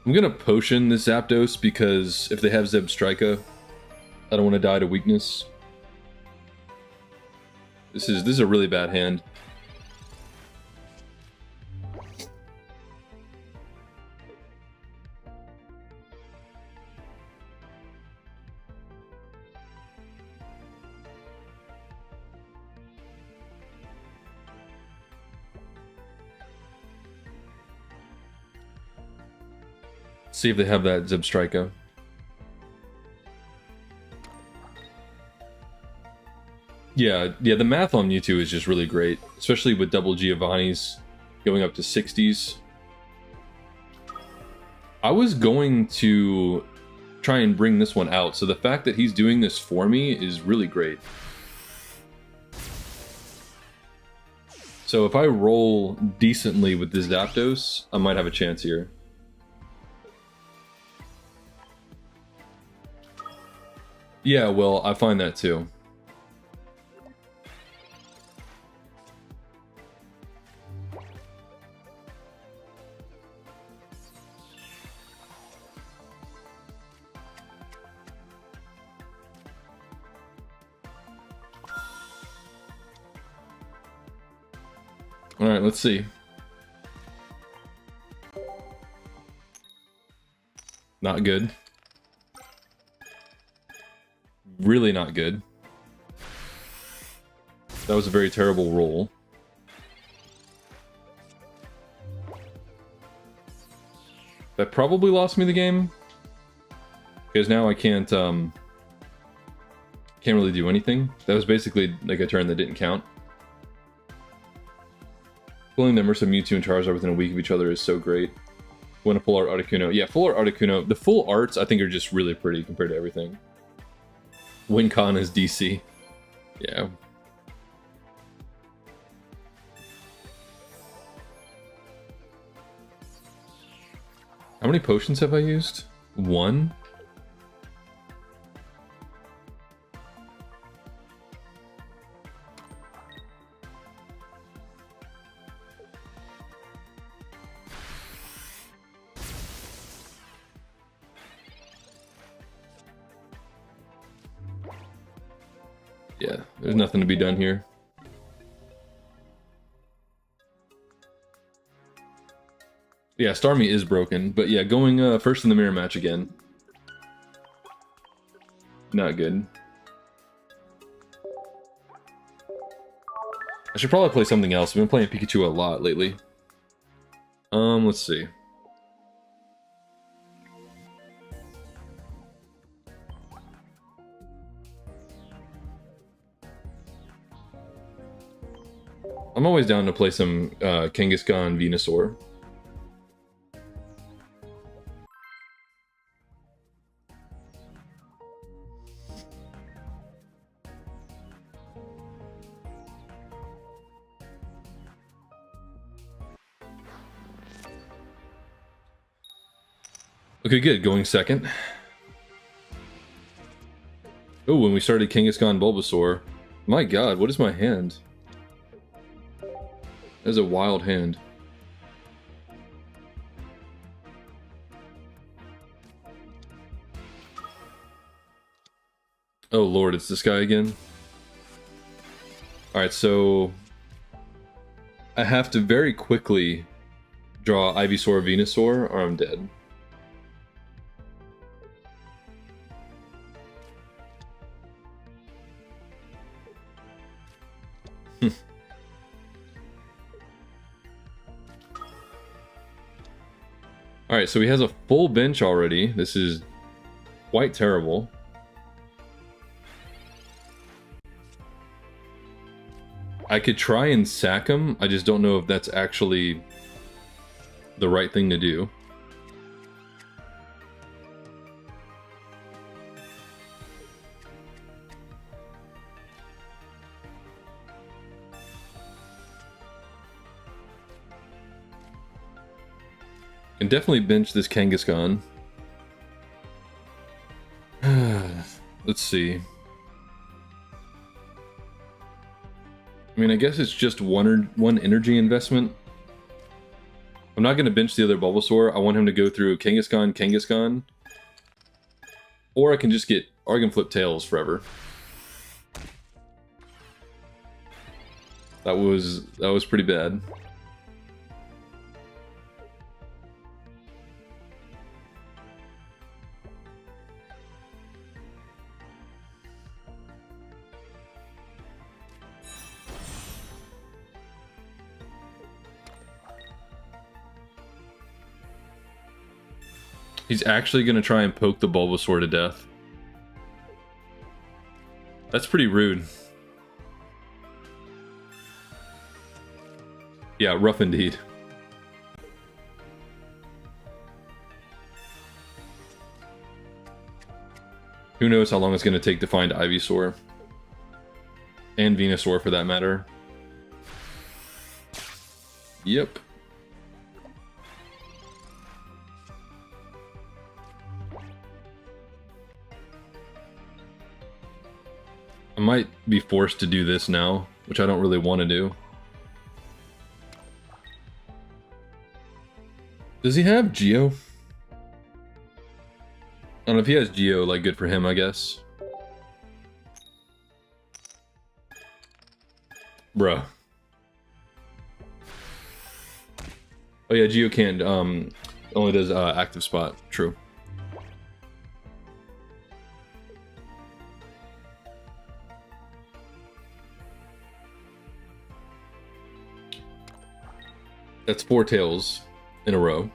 I'm gonna potion this Zapdos because if they have Zebstrika, I don't want to die to weakness. This is a really bad hand. See if they have that Zebstrika. Yeah, the math on Mewtwo is just really great, especially with double Giovanni's going up to 60s. I was going to try and bring this one out, so the fact that he's doing this for me is really great. So if I roll decently with this Zapdos, I might have a chance here. Yeah, well, I find that too. Alright, let's see. Not good. Really not good. That was a very terrible roll. That probably lost me the game. Because now I can't really do anything. That was basically like a turn that didn't count. Pulling the Immersive Mewtwo and Charizard within a week of each other is so great. When a full art Articuno. Yeah, full art Articuno. The full arts I think are just really pretty compared to everything. WinCon is DC. Yeah. How many potions have I used? One? Yeah, there's nothing to be done here. Yeah, Starmie is broken, but yeah, going first in the mirror match again. Not good. I should probably play something else. I've been playing Pikachu a lot lately. Let's see. I'm always down to play some Kangaskhan-Venusaur. Okay, good. Going second. Oh, when we started Kangaskhan-Bulbasaur. My god, what is my hand? That is a wild hand. Oh lord, it's this guy again? Alright, so... I have to very quickly draw Ivysaur Venusaur or I'm dead. Alright, so he has a full bench already. This is quite terrible. I could try and sack him. I just don't know if that's actually the right thing to do. Can definitely bench this Kangaskhan. Let's see. I mean, I guess it's just one energy investment. I'm not going to bench the other Bulbasaur. I want him to go through Kangaskhan. Or I can just get... Or I can flip Tails forever. That was pretty bad. He's actually going to try and poke the Bulbasaur to death. That's pretty rude. Yeah, rough indeed. Who knows how long it's going to take to find Ivysaur. And Venusaur for that matter. Yep. I might be forced to do this now, which I don't really want to do. Does he have Geo? I don't know if he has Geo, like, good for him, I guess. Bruh. Oh yeah, Geo can't, only does active spot, true. That's 4 tails in a row.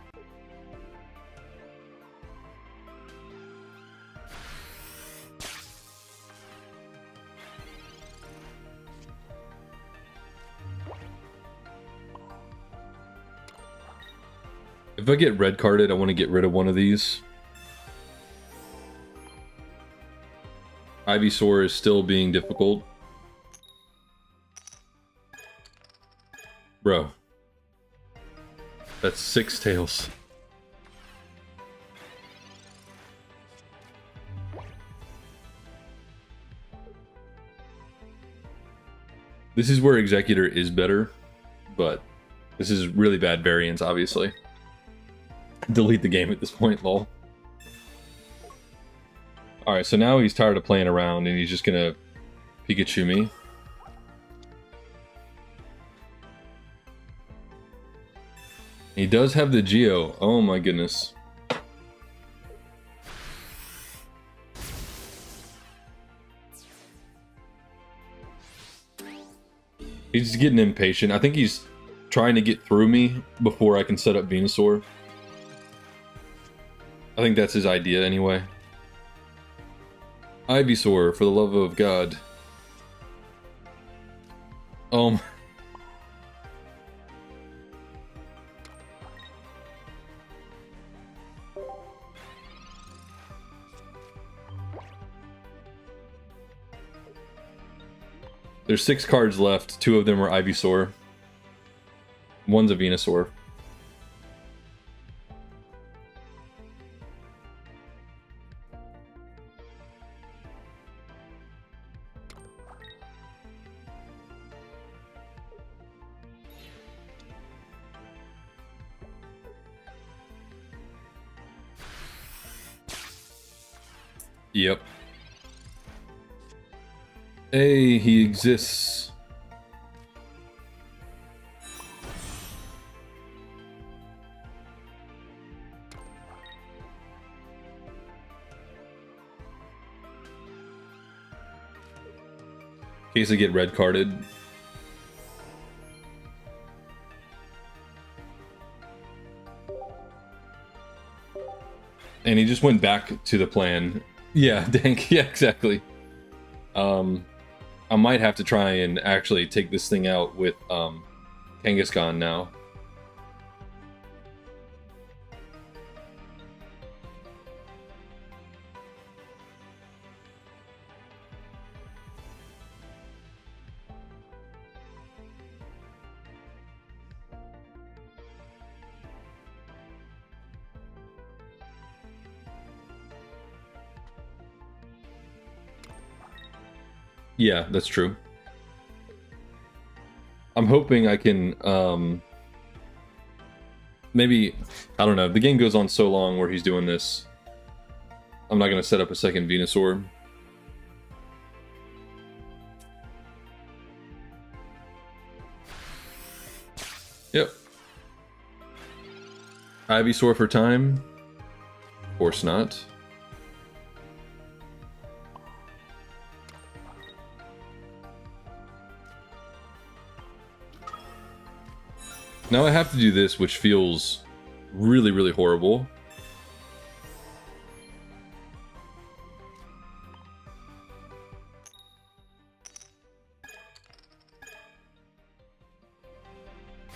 If I get red carded, I want to get rid of one of these. Ivysaur is still being difficult. Bro. That's 6 tails. This is where Exeggutor is better, but this is really bad variance, obviously. Delete the game at this point, lol. Alright, so now he's tired of playing around and he's just gonna Pikachu me. He does have the Geo. Oh my goodness. He's getting impatient. I think he's trying to get through me before I can set up Venusaur. I think that's his idea anyway. Ivysaur, for the love of God. There's 6 cards left. 2 of them are Ivysaur. One's a Venusaur. Yep. Hey, he exists. In case I get red carded. And he just went back to the plan. Yeah, dang, yeah, exactly. I might have to try and actually take this thing out with Kangaskhan now. Yeah, that's true. I'm hoping I can, maybe, I don't know, the game goes on so long where he's doing this. I'm not going to set up a second Venusaur. Yep. Ivysaur for time? Of course not. Now I have to do this, which feels really, really horrible.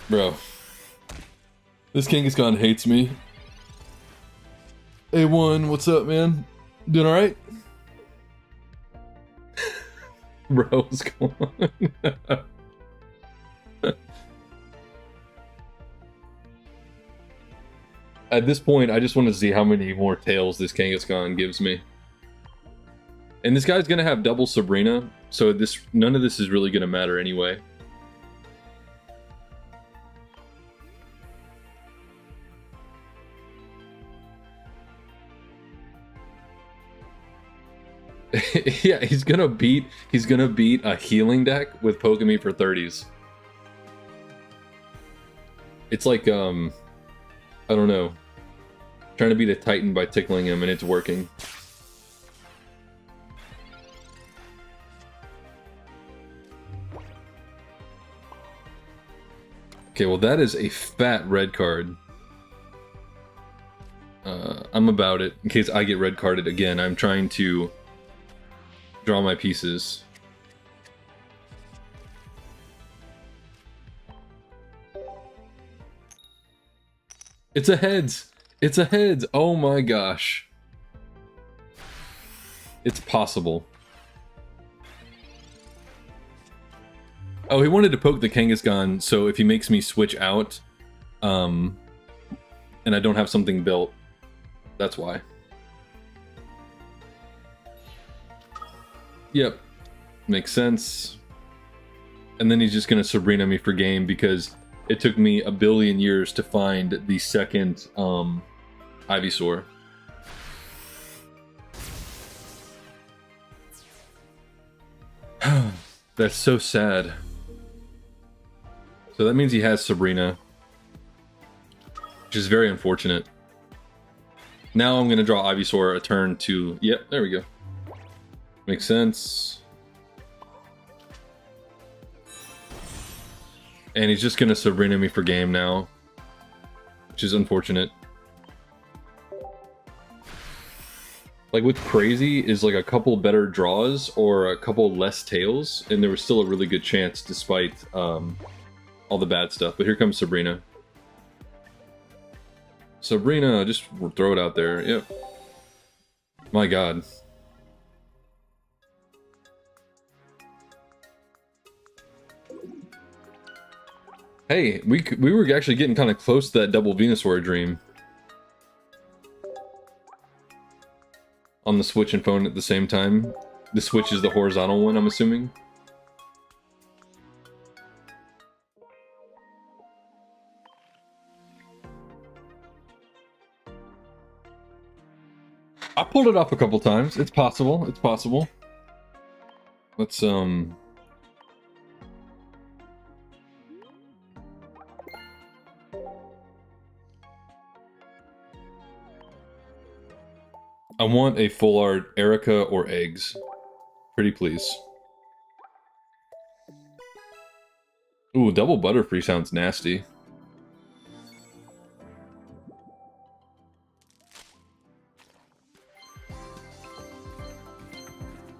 Bro. This Kangaskhan hates me. A1, what's up, man? Doing alright? Bro, what's going on? At this point, I just want to see how many more tails this Kangaskhan gives me. And this guy's gonna have double Sabrina, so none of this is really gonna matter anyway. Yeah, he's gonna beat a healing deck with Pokemon for 30s. It's like I don't know. Trying to beat a Titan by tickling him, and it's working. Okay, well that is a fat red card. I'm about it. In case I get red carded again, I'm trying to draw my pieces. It's a heads! It's a heads! Oh my gosh. It's possible. Oh, he wanted to poke the Kangaskhan, so if he makes me switch out, and I don't have something built, that's why. Yep. Makes sense. And then he's just gonna Sabrina me for game because it took me a billion years to find the second Ivysaur. That's so sad. So that means he has Sabrina, which is very unfortunate. Now I'm going to draw Ivysaur a turn to... Yep, there we go. Makes sense. And he's just going to Sabrina me for game now, which is unfortunate. Like, what's crazy is like a couple better draws or a couple less tails, and there was still a really good chance despite all the bad stuff. But here comes Sabrina. Sabrina, just throw it out there. Yep. My god. Hey, we were actually getting kind of close to that double Venusaur dream. On the Switch and phone at the same time. The Switch is the horizontal one, I'm assuming. I pulled it off a couple times. It's possible. It's possible. Let's I want a full art Erica or eggs. Pretty please. Ooh, double Butterfree sounds nasty.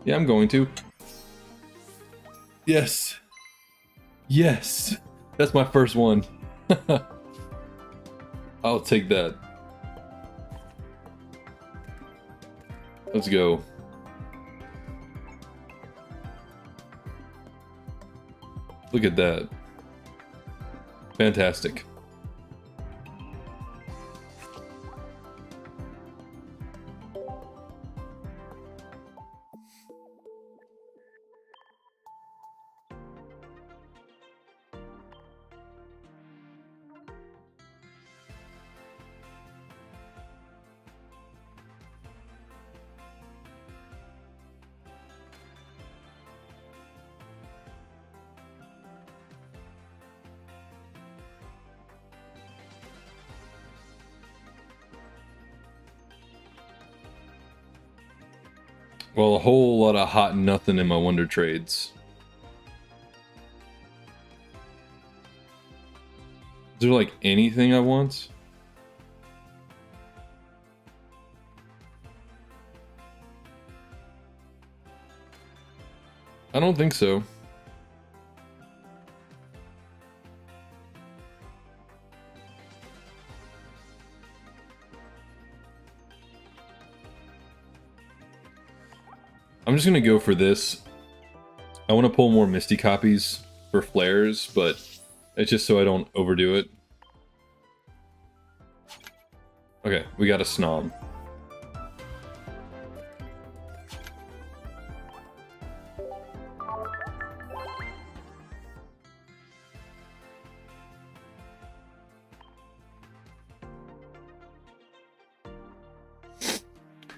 Yeah, I'm going to. Yes. Yes. That's my first one. I'll take that. Let's go. Look at that. Fantastic. Well, a whole lot of hot nothing in my wonder trades. Is there like anything I want? I don't think so. I'm just gonna go for this. I want to pull more Misty copies for flares, but it's just so I don't overdo it. Okay, we got a Snom.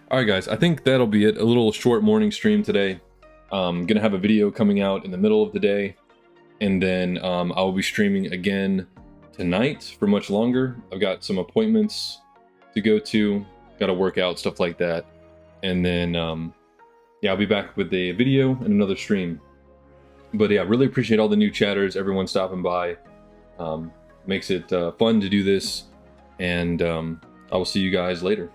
Alright guys, I think that'll be it. A little short morning stream today. Gonna have a video coming out in the middle of the day, and then I'll be streaming again tonight for much longer. I've got some appointments to go to, gotta work out, stuff like that. And then, yeah, I'll be back with a video and another stream. But yeah, really appreciate all the new chatters, everyone stopping by. Makes it fun to do this, and I will see you guys later.